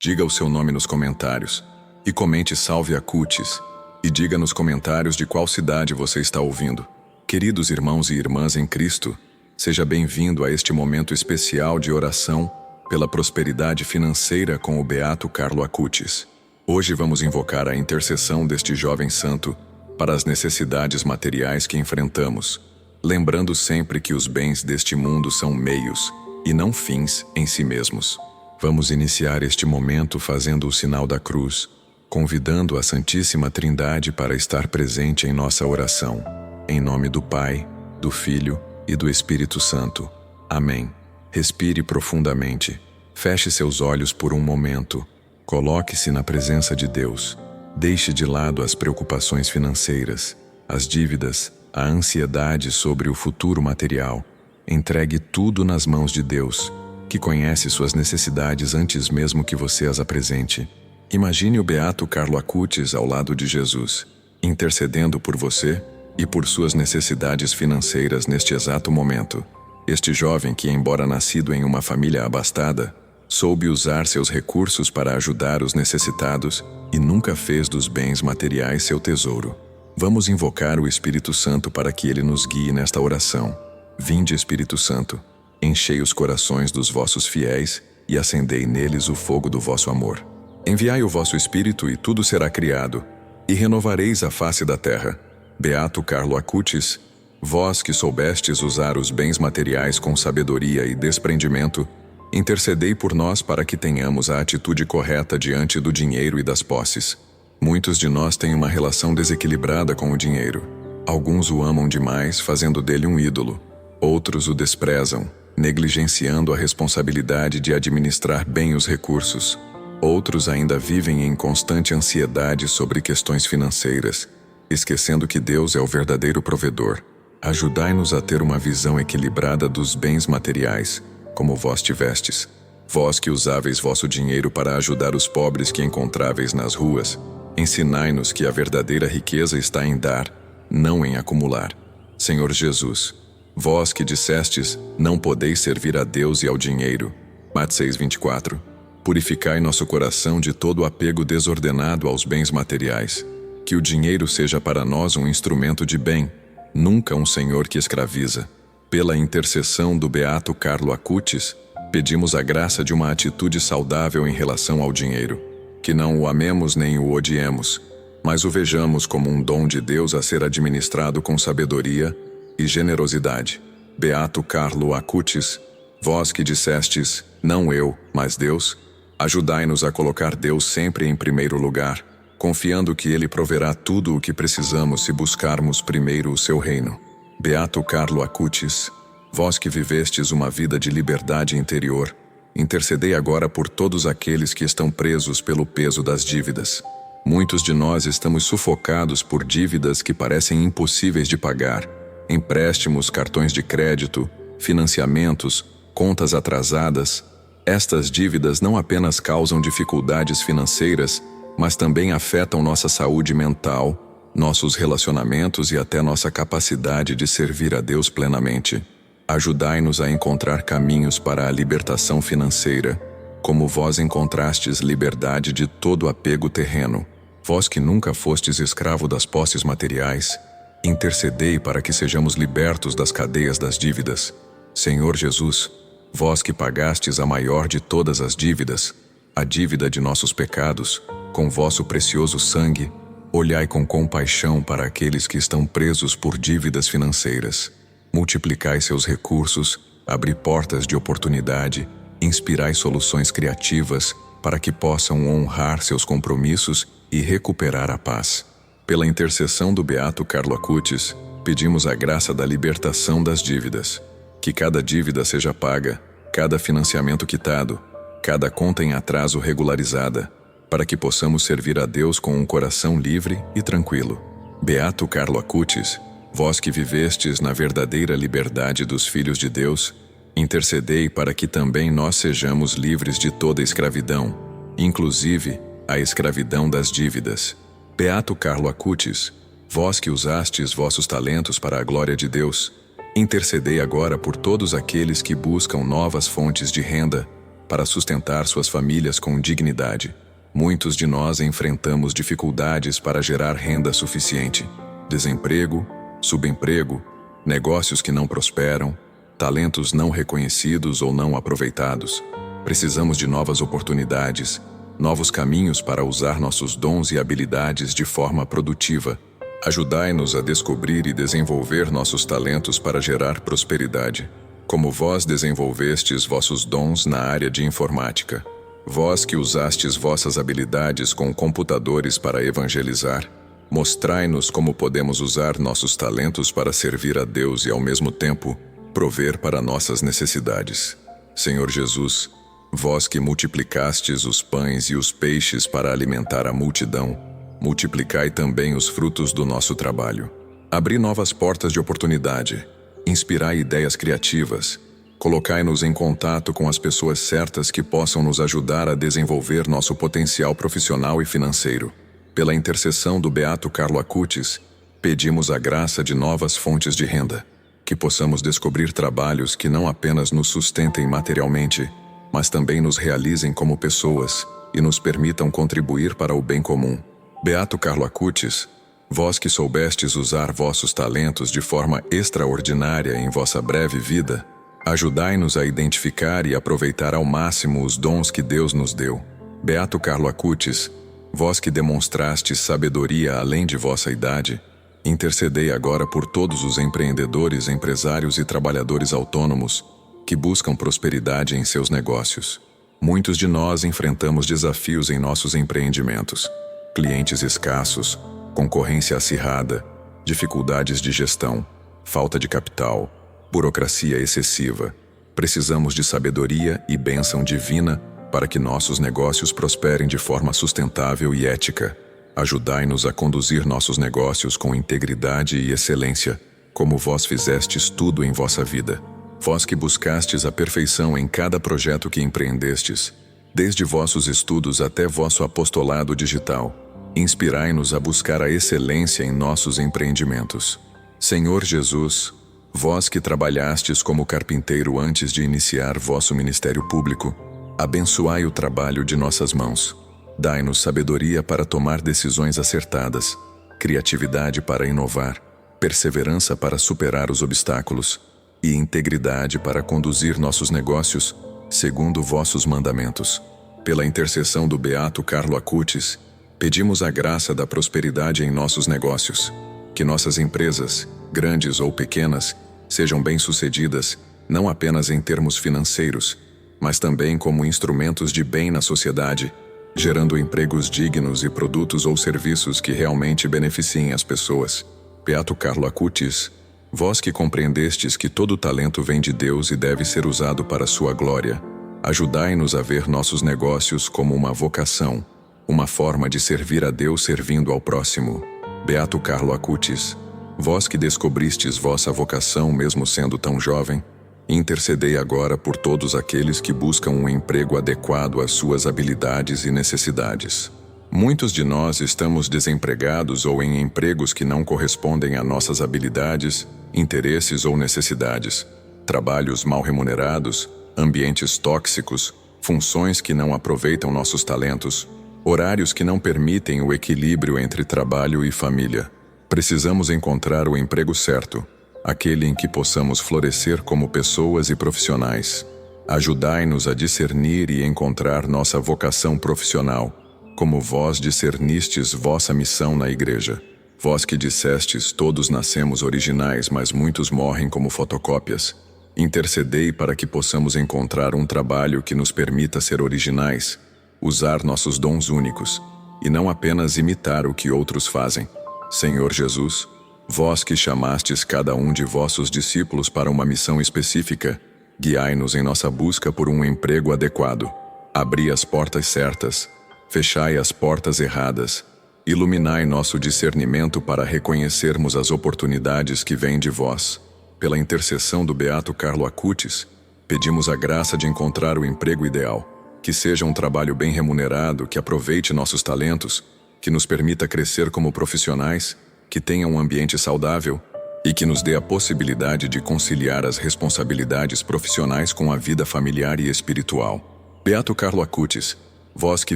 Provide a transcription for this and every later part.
Diga o seu nome nos comentários. E comente Salve Acutis. E diga nos comentários de qual cidade você está ouvindo. Queridos irmãos e irmãs em Cristo, seja bem-vindo a este momento especial de oração pela prosperidade financeira com o Beato Carlo Acutis. Hoje vamos invocar a intercessão deste jovem santo para as necessidades materiais que enfrentamos, lembrando sempre que os bens deste mundo são meios e não fins em si mesmos. Vamos iniciar este momento fazendo o sinal da cruz, convidando a Santíssima Trindade para estar presente em nossa oração. Em nome do Pai, do Filho e do Espírito Santo. Amém. Respire profundamente. Feche seus olhos por um momento. Coloque-se na presença de Deus. Deixe de lado as preocupações financeiras, as dívidas, a ansiedade sobre o futuro material. Entregue tudo nas mãos de Deus, que conhece suas necessidades antes mesmo que você as apresente. Imagine o Beato Carlo Acutis ao lado de Jesus, intercedendo por você e por suas necessidades financeiras neste exato momento. Este jovem que, embora nascido em uma família abastada, soube usar seus recursos para ajudar os necessitados e nunca fez dos bens materiais seu tesouro. Vamos invocar o Espírito Santo para que ele nos guie nesta oração. Vinde, Espírito Santo, enchei os corações dos vossos fiéis e acendei neles o fogo do vosso amor. Enviai o vosso Espírito e tudo será criado, e renovareis a face da terra. Beato Carlo Acutis, vós que soubestes usar os bens materiais com sabedoria e desprendimento, intercedei por nós para que tenhamos a atitude correta diante do dinheiro e das posses. Muitos de nós têm uma relação desequilibrada com o dinheiro. Alguns o amam demais, fazendo dele um ídolo. Outros o desprezam, negligenciando a responsabilidade de administrar bem os recursos. Outros ainda vivem em constante ansiedade sobre questões financeiras, esquecendo que Deus é o verdadeiro provedor. Ajudai-nos a ter uma visão equilibrada dos bens materiais, como vós tivestes. Vós que usáveis vosso dinheiro para ajudar os pobres que encontráveis nas ruas, ensinai-nos que a verdadeira riqueza está em dar, não em acumular. Senhor Jesus, vós que dissestes, não podeis servir a Deus e ao dinheiro. Mateus 6:24. Purificai nosso coração de todo apego desordenado aos bens materiais. Que o dinheiro seja para nós um instrumento de bem, nunca um senhor que escraviza. Pela intercessão do Beato Carlo Acutis, pedimos a graça de uma atitude saudável em relação ao dinheiro. Que não o amemos nem o odiemos, mas o vejamos como um dom de Deus a ser administrado com sabedoria e generosidade. Beato Carlo Acutis, vós que dissestes, não eu, mas Deus, ajudai-nos a colocar Deus sempre em primeiro lugar, confiando que Ele proverá tudo o que precisamos se buscarmos primeiro o seu reino. Beato Carlo Acutis, vós que vivestes uma vida de liberdade interior, intercedei agora por todos aqueles que estão presos pelo peso das dívidas. Muitos de nós estamos sufocados por dívidas que parecem impossíveis de pagar. Empréstimos, cartões de crédito, financiamentos, contas atrasadas. Estas dívidas não apenas causam dificuldades financeiras, mas também afetam nossa saúde mental, nossos relacionamentos e até nossa capacidade de servir a Deus plenamente. Ajudai-nos a encontrar caminhos para a libertação financeira, como vós encontrastes liberdade de todo apego terreno. Vós que nunca fostes escravo das posses materiais, intercedei para que sejamos libertos das cadeias das dívidas. Senhor Jesus, vós que pagastes a maior de todas as dívidas, a dívida de nossos pecados, com vosso precioso sangue, olhai com compaixão para aqueles que estão presos por dívidas financeiras. Multiplicai seus recursos, abri portas de oportunidade, inspirai soluções criativas para que possam honrar seus compromissos e recuperar a paz. Pela intercessão do Beato Carlo Acutis, pedimos a graça da libertação das dívidas. Que cada dívida seja paga, cada financiamento quitado, cada conta em atraso regularizada, para que possamos servir a Deus com um coração livre e tranquilo. Beato Carlo Acutis, vós que vivestes na verdadeira liberdade dos filhos de Deus, intercedei para que também nós sejamos livres de toda escravidão, inclusive a escravidão das dívidas. Beato Carlo Acutis, vós que usastes vossos talentos para a glória de Deus, intercedei agora por todos aqueles que buscam novas fontes de renda, para sustentar suas famílias com dignidade. Muitos de nós enfrentamos dificuldades para gerar renda suficiente. Desemprego, subemprego, negócios que não prosperam, talentos não reconhecidos ou não aproveitados. Precisamos de novas oportunidades, novos caminhos para usar nossos dons e habilidades de forma produtiva. Ajudai-nos a descobrir e desenvolver nossos talentos para gerar prosperidade. Como vós desenvolvestes vossos dons na área de informática, vós que usastes vossas habilidades com computadores para evangelizar, mostrai-nos como podemos usar nossos talentos para servir a Deus e, ao mesmo tempo, prover para nossas necessidades. Senhor Jesus, vós que multiplicastes os pães e os peixes para alimentar a multidão, multiplicai também os frutos do nosso trabalho. Abri novas portas de oportunidade, inspirai ideias criativas, colocai-nos em contato com as pessoas certas que possam nos ajudar a desenvolver nosso potencial profissional e financeiro. Pela intercessão do Beato Carlo Acutis, pedimos a graça de novas fontes de renda, que possamos descobrir trabalhos que não apenas nos sustentem materialmente, mas também nos realizem como pessoas e nos permitam contribuir para o bem comum. Beato Carlo Acutis, vós que soubestes usar vossos talentos de forma extraordinária em vossa breve vida, ajudai-nos a identificar e aproveitar ao máximo os dons que Deus nos deu. Beato Carlo Acutis, vós que demonstrastes sabedoria além de vossa idade, intercedei agora por todos os empreendedores, empresários e trabalhadores autônomos que buscam prosperidade em seus negócios. Muitos de nós enfrentamos desafios em nossos empreendimentos. Clientes escassos, concorrência acirrada, dificuldades de gestão, falta de capital, burocracia excessiva. Precisamos de sabedoria e bênção divina para que nossos negócios prosperem de forma sustentável e ética. Ajudai-nos a conduzir nossos negócios com integridade e excelência, como vós fizestes tudo em vossa vida. Vós que buscastes a perfeição em cada projeto que empreendestes, desde vossos estudos até vosso apostolado digital, inspirai-nos a buscar a excelência em nossos empreendimentos. Senhor Jesus, vós que trabalhastes como carpinteiro antes de iniciar vosso ministério público, abençoai o trabalho de nossas mãos. Dai-nos sabedoria para tomar decisões acertadas, criatividade para inovar, perseverança para superar os obstáculos e integridade para conduzir nossos negócios segundo vossos mandamentos. Pela intercessão do Beato Carlo Acutis, pedimos a graça da prosperidade em nossos negócios, que nossas empresas, grandes ou pequenas, sejam bem-sucedidas, não apenas em termos financeiros, mas também como instrumentos de bem na sociedade, gerando empregos dignos e produtos ou serviços que realmente beneficiem as pessoas. Beato Carlo Acutis, vós que compreendestes que todo talento vem de Deus e deve ser usado para sua glória, ajudai-nos a ver nossos negócios como uma vocação, uma forma de servir a Deus servindo ao próximo. Beato Carlo Acutis, vós que descobristes vossa vocação mesmo sendo tão jovem, intercedei agora por todos aqueles que buscam um emprego adequado às suas habilidades e necessidades. Muitos de nós estamos desempregados ou em empregos que não correspondem a nossas habilidades, interesses ou necessidades, trabalhos mal remunerados, ambientes tóxicos, funções que não aproveitam nossos talentos, horários que não permitem o equilíbrio entre trabalho e família. Precisamos encontrar o emprego certo, aquele em que possamos florescer como pessoas e profissionais. Ajudai-nos a discernir e encontrar nossa vocação profissional, como vós discernistes vossa missão na igreja. Vós que dissestes, todos nascemos originais, mas muitos morrem como fotocópias. Intercedei para que possamos encontrar um trabalho que nos permita ser originais, usar nossos dons únicos, e não apenas imitar o que outros fazem. Senhor Jesus, vós que chamastes cada um de vossos discípulos para uma missão específica, guiai-nos em nossa busca por um emprego adequado. Abri as portas certas, fechai as portas erradas, iluminai nosso discernimento para reconhecermos as oportunidades que vêm de vós. Pela intercessão do Beato Carlo Acutis, pedimos a graça de encontrar o emprego ideal, que seja um trabalho bem remunerado, que aproveite nossos talentos, que nos permita crescer como profissionais, que tenha um ambiente saudável e que nos dê a possibilidade de conciliar as responsabilidades profissionais com a vida familiar e espiritual. Beato Carlo Acutis, vós que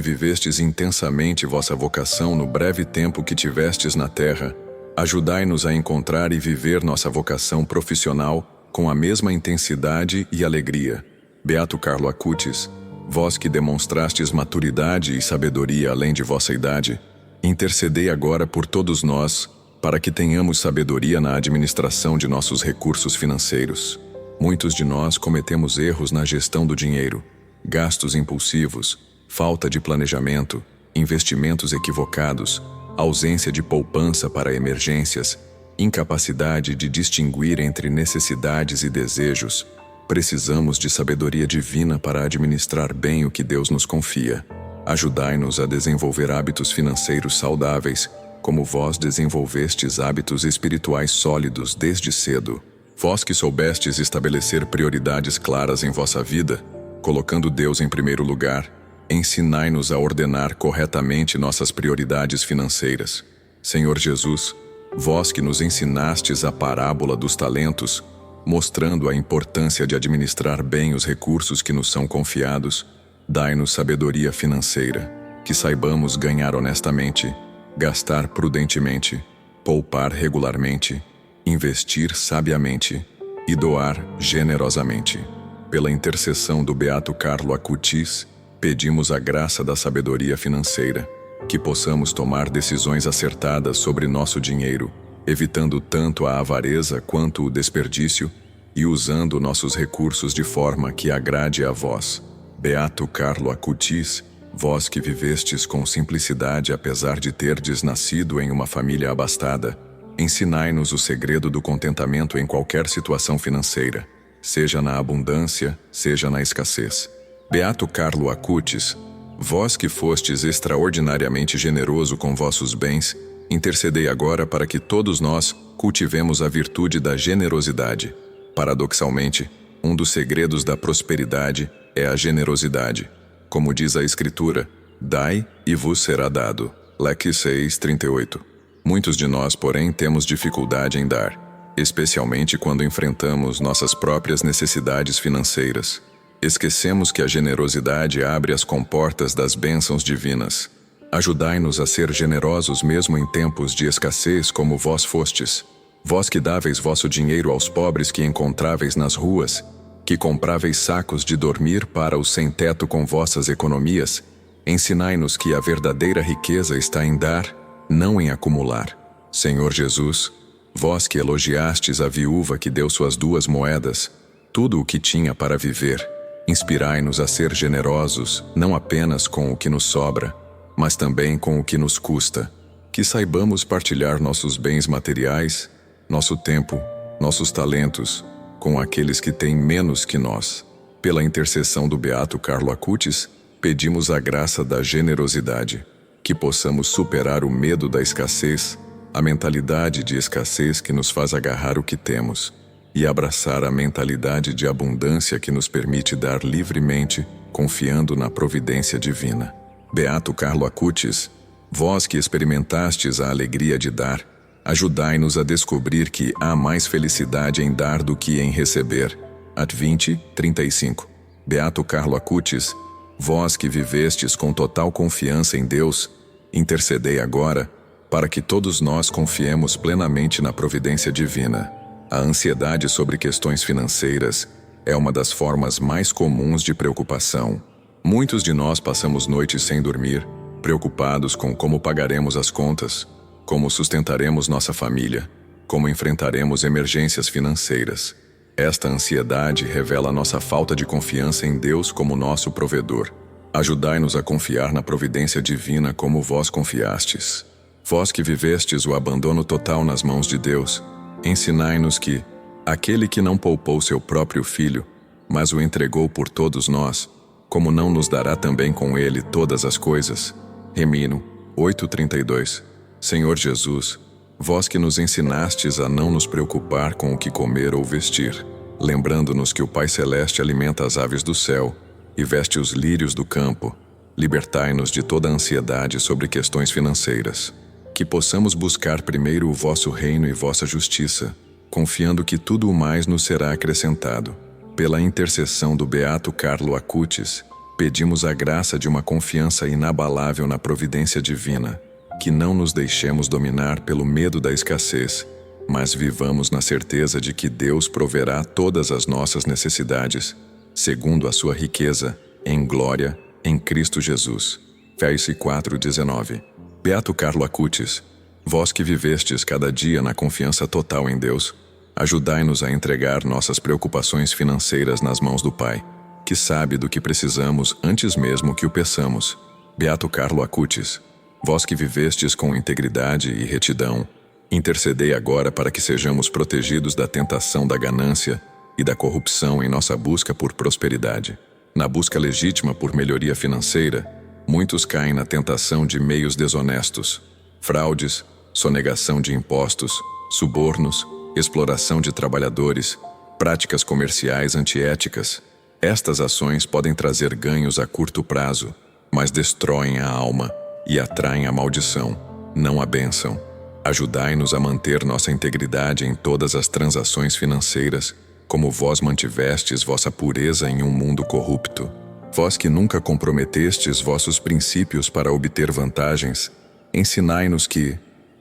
vivestes intensamente vossa vocação no breve tempo que tivestes na terra, ajudai-nos a encontrar e viver nossa vocação profissional com a mesma intensidade e alegria. Beato Carlo Acutis, vós que demonstrastes maturidade e sabedoria além de vossa idade, intercedei agora por todos nós, para que tenhamos sabedoria na administração de nossos recursos financeiros. Muitos de nós cometemos erros na gestão do dinheiro, gastos impulsivos, falta de planejamento, investimentos equivocados, ausência de poupança para emergências, incapacidade de distinguir entre necessidades e desejos. Precisamos de sabedoria divina para administrar bem o que Deus nos confia. Ajudai-nos a desenvolver hábitos financeiros saudáveis, como vós desenvolvestes hábitos espirituais sólidos desde cedo. Vós que soubestes estabelecer prioridades claras em vossa vida, colocando Deus em primeiro lugar, ensinai-nos a ordenar corretamente nossas prioridades financeiras. Senhor Jesus, vós que nos ensinastes a parábola dos talentos, mostrando a importância de administrar bem os recursos que nos são confiados, dai-nos sabedoria financeira, que saibamos ganhar honestamente, gastar prudentemente, poupar regularmente, investir sabiamente e doar generosamente. Pela intercessão do Beato Carlo Acutis, pedimos a graça da sabedoria financeira, que possamos tomar decisões acertadas sobre nosso dinheiro, evitando tanto a avareza quanto o desperdício e usando nossos recursos de forma que agrade a vós. Beato Carlo Acutis, vós que vivestes com simplicidade apesar de terdes nascido em uma família abastada, ensinai-nos o segredo do contentamento em qualquer situação financeira, seja na abundância, seja na escassez. Beato Carlo Acutis, vós que fostes extraordinariamente generoso com vossos bens, intercedei agora para que todos nós cultivemos a virtude da generosidade. Paradoxalmente, um dos segredos da prosperidade é a generosidade. Como diz a Escritura, dai e vos será dado. Leque 6:38. Muitos de nós, porém, temos dificuldade em dar, especialmente quando enfrentamos nossas próprias necessidades financeiras. Esquecemos que a generosidade abre as comportas das bênçãos divinas. Ajudai-nos a ser generosos mesmo em tempos de escassez como vós fostes. Vós que dáveis vosso dinheiro aos pobres que encontráveis nas ruas, que compráveis sacos de dormir para os sem-teto com vossas economias, ensinai-nos que a verdadeira riqueza está em dar, não em acumular. Senhor Jesus, vós que elogiastes a viúva que deu suas 2 moedas, tudo o que tinha para viver, inspirai-nos a ser generosos, não apenas com o que nos sobra, mas também com o que nos custa, que saibamos partilhar nossos bens materiais, nosso tempo, nossos talentos, com aqueles que têm menos que nós. Pela intercessão do Beato Carlo Acutis, pedimos a graça da generosidade, que possamos superar o medo da escassez, a mentalidade de escassez que nos faz agarrar o que temos, e abraçar a mentalidade de abundância que nos permite dar livremente, confiando na providência divina. Beato Carlo Acutis, vós que experimentastes a alegria de dar, ajudai-nos a descobrir que há mais felicidade em dar do que em receber. At 20:35. Beato Carlo Acutis, vós que vivestes com total confiança em Deus, intercedei agora para que todos nós confiemos plenamente na providência divina. A ansiedade sobre questões financeiras é uma das formas mais comuns de preocupação. Muitos de nós passamos noites sem dormir, preocupados com como pagaremos as contas, como sustentaremos nossa família, como enfrentaremos emergências financeiras. Esta ansiedade revela nossa falta de confiança em Deus como nosso provedor. Ajudai-nos a confiar na providência divina como vós confiastes. Vós que vivestes o abandono total nas mãos de Deus, ensinai-nos que aquele que não poupou seu próprio filho, mas o entregou por todos nós, como não nos dará também com ele todas as coisas? Remino 8:32. Senhor Jesus, vós que nos ensinastes a não nos preocupar com o que comer ou vestir, lembrando-nos que o Pai Celeste alimenta as aves do céu e veste os lírios do campo, libertai-nos de toda ansiedade sobre questões financeiras. Que possamos buscar primeiro o vosso reino e vossa justiça, confiando que tudo o mais nos será acrescentado. Pela intercessão do Beato Carlo Acutis, pedimos a graça de uma confiança inabalável na providência divina, que não nos deixemos dominar pelo medo da escassez, mas vivamos na certeza de que Deus proverá todas as nossas necessidades, segundo a sua riqueza, em glória, em Cristo Jesus. Efésios 4:19. Beato Carlo Acutis, vós que vivestes cada dia na confiança total em Deus, ajudai-nos a entregar nossas preocupações financeiras nas mãos do Pai, que sabe do que precisamos antes mesmo que o peçamos. Beato Carlo Acutis, vós que vivestes com integridade e retidão, intercedei agora para que sejamos protegidos da tentação da ganância e da corrupção em nossa busca por prosperidade. Na busca legítima por melhoria financeira, muitos caem na tentação de meios desonestos, fraudes, sonegação de impostos, subornos, exploração de trabalhadores, práticas comerciais antiéticas. Estas ações podem trazer ganhos a curto prazo, mas destroem a alma e atraem a maldição, não a bênção. Ajudai-nos a manter nossa integridade em todas as transações financeiras, como vós mantivestes vossa pureza em um mundo corrupto. Vós que nunca comprometestes vossos princípios para obter vantagens, ensinai-nos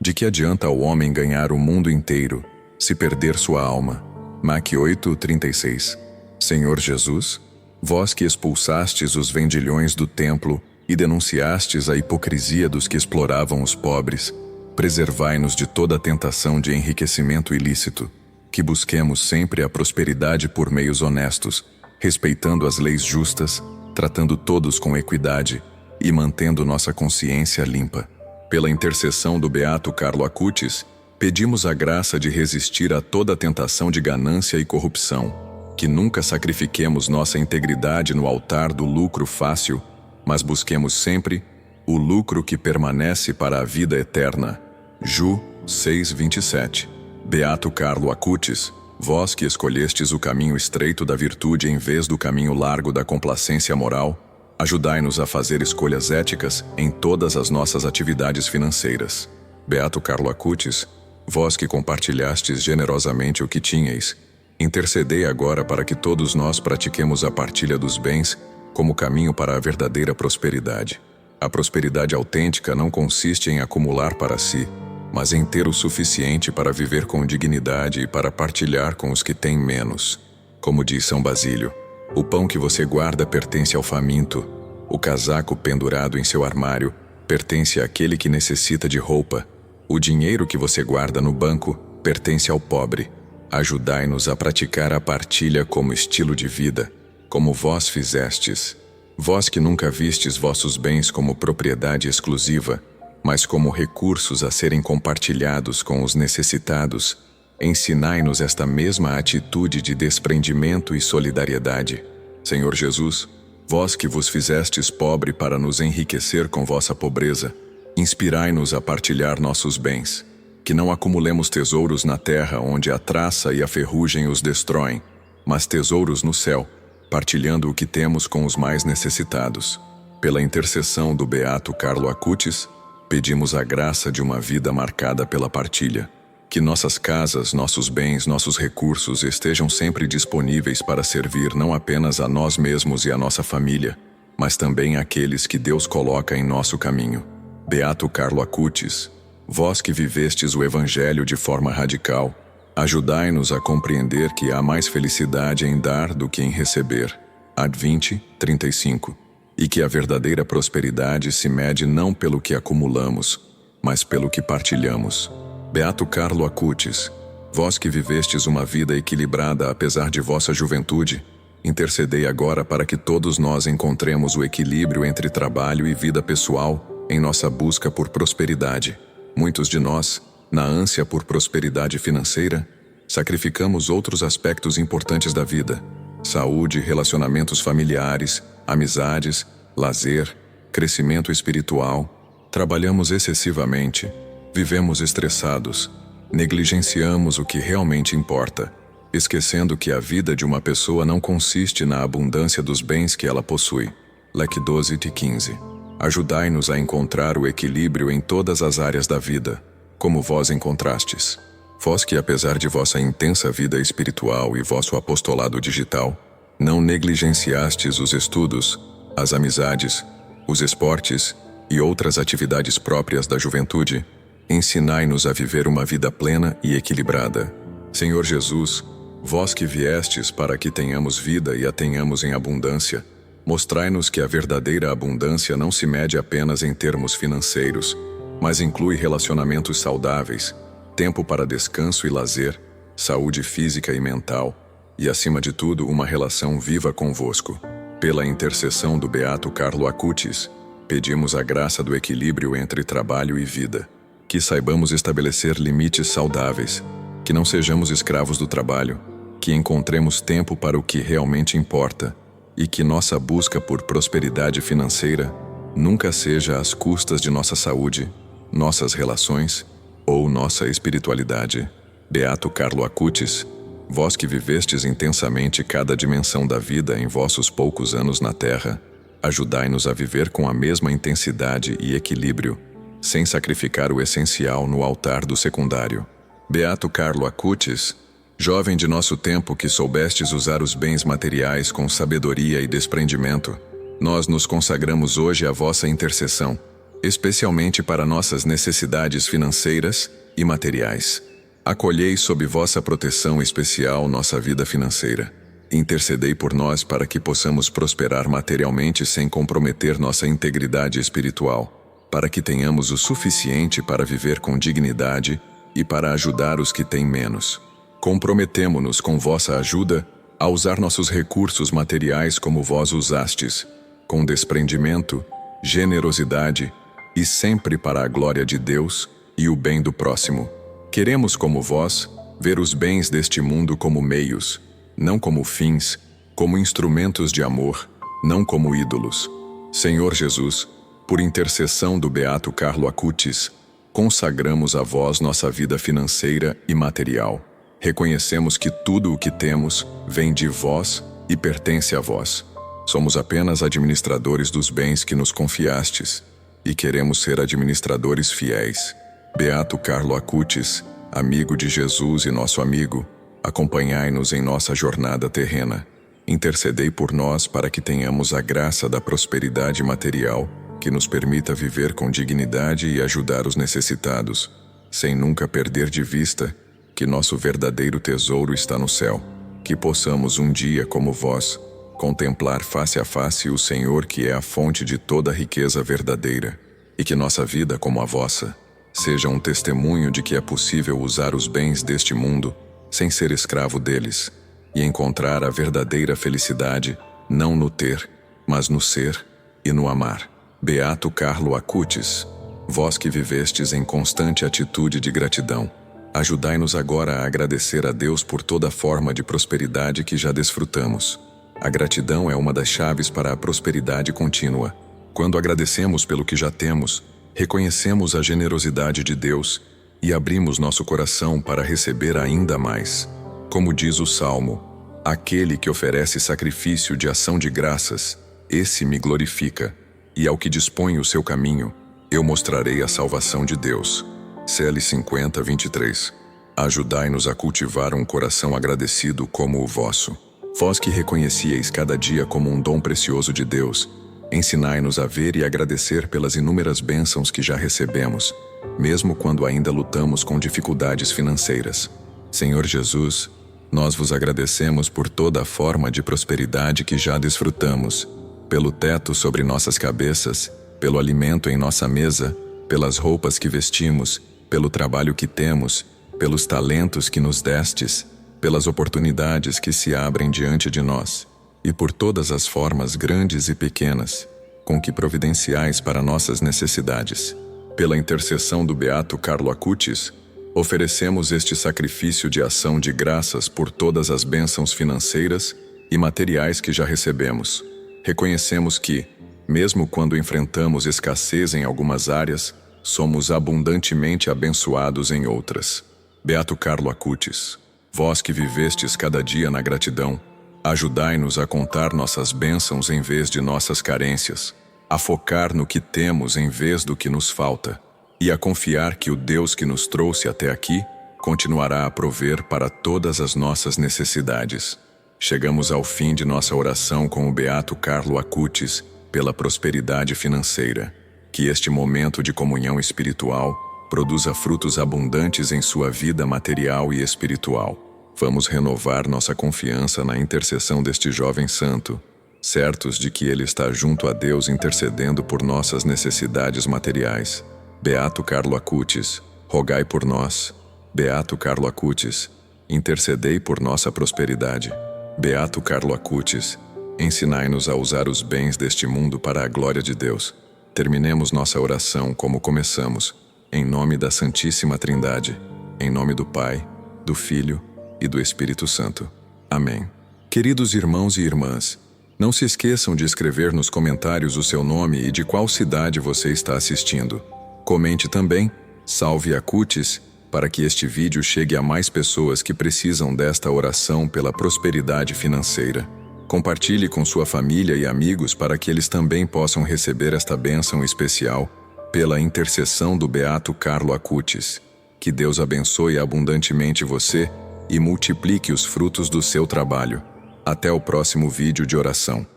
de que adianta ao homem ganhar o mundo inteiro, se perder sua alma. Mac 8:36. Senhor Jesus, vós que expulsastes os vendilhões do templo e denunciastes a hipocrisia dos que exploravam os pobres, preservai-nos de toda tentação de enriquecimento ilícito, que busquemos sempre a prosperidade por meios honestos, respeitando as leis justas, tratando todos com equidade e mantendo nossa consciência limpa. Pela intercessão do Beato Carlo Acutis, pedimos a graça de resistir a toda tentação de ganância e corrupção, que nunca sacrifiquemos nossa integridade no altar do lucro fácil, mas busquemos sempre o lucro que permanece para a vida eterna. Ju 6:27. Beato Carlo Acutis, vós que escolhestes o caminho estreito da virtude em vez do caminho largo da complacência moral, ajudai-nos a fazer escolhas éticas em todas as nossas atividades financeiras. Beato Carlo Acutis, vós que compartilhastes generosamente o que tinhais, intercedei agora para que todos nós pratiquemos a partilha dos bens como caminho para a verdadeira prosperidade. A prosperidade autêntica não consiste em acumular para si, mas em ter o suficiente para viver com dignidade e para partilhar com os que têm menos. Como diz São Basílio, o pão que você guarda pertence ao faminto, o casaco pendurado em seu armário pertence àquele que necessita de roupa, o dinheiro que você guarda no banco pertence ao pobre. Ajudai-nos a praticar a partilha como estilo de vida, como vós fizestes. Vós que nunca vistes vossos bens como propriedade exclusiva, mas como recursos a serem compartilhados com os necessitados, ensinai-nos esta mesma atitude de desprendimento e solidariedade. Senhor Jesus, vós que vos fizestes pobre para nos enriquecer com vossa pobreza, inspirai-nos a partilhar nossos bens, que não acumulemos tesouros na terra onde a traça e a ferrugem os destroem, mas tesouros no céu, partilhando o que temos com os mais necessitados. Pela intercessão do Beato Carlo Acutis, pedimos a graça de uma vida marcada pela partilha. Que nossas casas, nossos bens, nossos recursos estejam sempre disponíveis para servir não apenas a nós mesmos e a nossa família, mas também àqueles que Deus coloca em nosso caminho. Beato Carlo Acutis, vós que vivestes o Evangelho de forma radical, ajudai-nos a compreender que há mais felicidade em dar do que em receber. Ad 20:35. E que a verdadeira prosperidade se mede não pelo que acumulamos, mas pelo que partilhamos. Beato Carlo Acutis, vós que vivestes uma vida equilibrada apesar de vossa juventude, intercedei agora para que todos nós encontremos o equilíbrio entre trabalho e vida pessoal em nossa busca por prosperidade. Muitos de nós, na ânsia por prosperidade financeira, sacrificamos outros aspectos importantes da vida: saúde, relacionamentos familiares, amizades, lazer, crescimento espiritual. Trabalhamos excessivamente, vivemos estressados, negligenciamos o que realmente importa, esquecendo que a vida de uma pessoa não consiste na abundância dos bens que ela possui. Leque 12:15. Ajudai-nos a encontrar o equilíbrio em todas as áreas da vida, como vós encontrastes. Vós que, apesar de vossa intensa vida espiritual e vosso apostolado digital, não negligenciastes os estudos, as amizades, os esportes e outras atividades próprias da juventude, ensinai-nos a viver uma vida plena e equilibrada. Senhor Jesus, vós que viestes para que tenhamos vida e a tenhamos em abundância, mostrai-nos que a verdadeira abundância não se mede apenas em termos financeiros, mas inclui relacionamentos saudáveis, tempo para descanso e lazer, saúde física e mental, e acima de tudo uma relação viva convosco. Pela intercessão do Beato Carlo Acutis, pedimos a graça do equilíbrio entre trabalho e vida, que saibamos estabelecer limites saudáveis, que não sejamos escravos do trabalho, que encontremos tempo para o que realmente importa e que nossa busca por prosperidade financeira nunca seja às custas de nossa saúde, nossas relações ou nossa espiritualidade. Beato Carlo Acutis, vós que vivestes intensamente cada dimensão da vida em vossos poucos anos na Terra, ajudai-nos a viver com a mesma intensidade e equilíbrio, sem sacrificar o essencial no altar do secundário. Beato Carlo Acutis, jovem de nosso tempo que soubestes usar os bens materiais com sabedoria e desprendimento, nós nos consagramos hoje à vossa intercessão, especialmente para nossas necessidades financeiras e materiais. Acolhei sob vossa proteção especial nossa vida financeira. Intercedei por nós para que possamos prosperar materialmente sem comprometer nossa integridade espiritual, para que tenhamos o suficiente para viver com dignidade e para ajudar os que têm menos. Comprometemo-nos com vossa ajuda a usar nossos recursos materiais como vós usastes, com desprendimento, generosidade e sempre para a glória de Deus e o bem do próximo. Queremos, como vós, ver os bens deste mundo como meios, não como fins, como instrumentos de amor, não como ídolos. Senhor Jesus, por intercessão do Beato Carlo Acutis, consagramos a vós nossa vida financeira e material. Reconhecemos que tudo o que temos vem de vós e pertence a vós. Somos apenas administradores dos bens que nos confiastes e queremos ser administradores fiéis. Beato Carlo Acutis, amigo de Jesus e nosso amigo, acompanhai-nos em nossa jornada terrena. Intercedei por nós para que tenhamos a graça da prosperidade material que nos permita viver com dignidade e ajudar os necessitados, sem nunca perder de vista que nosso verdadeiro tesouro está no céu. Que possamos um dia, como vós, contemplar face a face o Senhor que é a fonte de toda a riqueza verdadeira, e que nossa vida, como a vossa, seja um testemunho de que é possível usar os bens deste mundo sem ser escravo deles, e encontrar a verdadeira felicidade não no ter, mas no ser e no amar. Beato Carlo Acutis, vós que vivestes em constante atitude de gratidão, ajudai-nos agora a agradecer a Deus por toda forma de prosperidade que já desfrutamos. A gratidão é uma das chaves para a prosperidade contínua. Quando agradecemos pelo que já temos, reconhecemos a generosidade de Deus e abrimos nosso coração para receber ainda mais. Como diz o Salmo, aquele que oferece sacrifício de ação de graças, esse me glorifica, e ao que dispõe o seu caminho, eu mostrarei a salvação de Deus. CL 50, 23. Ajudai-nos a cultivar um coração agradecido como o vosso. Vós que reconhecieis cada dia como um dom precioso de Deus, ensinai-nos a ver e agradecer pelas inúmeras bênçãos que já recebemos, mesmo quando ainda lutamos com dificuldades financeiras. Senhor Jesus, nós vos agradecemos por toda a forma de prosperidade que já desfrutamos, pelo teto sobre nossas cabeças, pelo alimento em nossa mesa, pelas roupas que vestimos, pelo trabalho que temos, pelos talentos que nos destes, pelas oportunidades que se abrem diante de nós, e por todas as formas grandes e pequenas, com que providenciais para nossas necessidades. Pela intercessão do Beato Carlo Acutis, oferecemos este sacrifício de ação de graças por todas as bênçãos financeiras e materiais que já recebemos. Reconhecemos que, mesmo quando enfrentamos escassez em algumas áreas, somos abundantemente abençoados em outras. Beato Carlo Acutis, vós que vivestes cada dia na gratidão, ajudai-nos a contar nossas bênçãos em vez de nossas carências, a focar no que temos em vez do que nos falta, e a confiar que o Deus que nos trouxe até aqui continuará a prover para todas as nossas necessidades. Chegamos ao fim de nossa oração com o Beato Carlo Acutis, pela prosperidade financeira. Que este momento de comunhão espiritual produza frutos abundantes em sua vida material e espiritual. Vamos renovar nossa confiança na intercessão deste jovem santo, certos de que ele está junto a Deus intercedendo por nossas necessidades materiais. Beato Carlo Acutis, rogai por nós. Beato Carlo Acutis, intercedei por nossa prosperidade. Beato Carlo Acutis, ensinai-nos a usar os bens deste mundo para a glória de Deus. Terminemos nossa oração como começamos, em nome da Santíssima Trindade, em nome do Pai, do Filho e do Espírito Santo. Amém. Queridos irmãos e irmãs, não se esqueçam de escrever nos comentários o seu nome e de qual cidade você está assistindo. Comente também, salve Acutis, para que este vídeo chegue a mais pessoas que precisam desta oração pela prosperidade financeira. Compartilhe com sua família e amigos para que eles também possam receber esta bênção especial pela intercessão do Beato Carlo Acutis. Que Deus abençoe abundantemente você e multiplique os frutos do seu trabalho. Até o próximo vídeo de oração.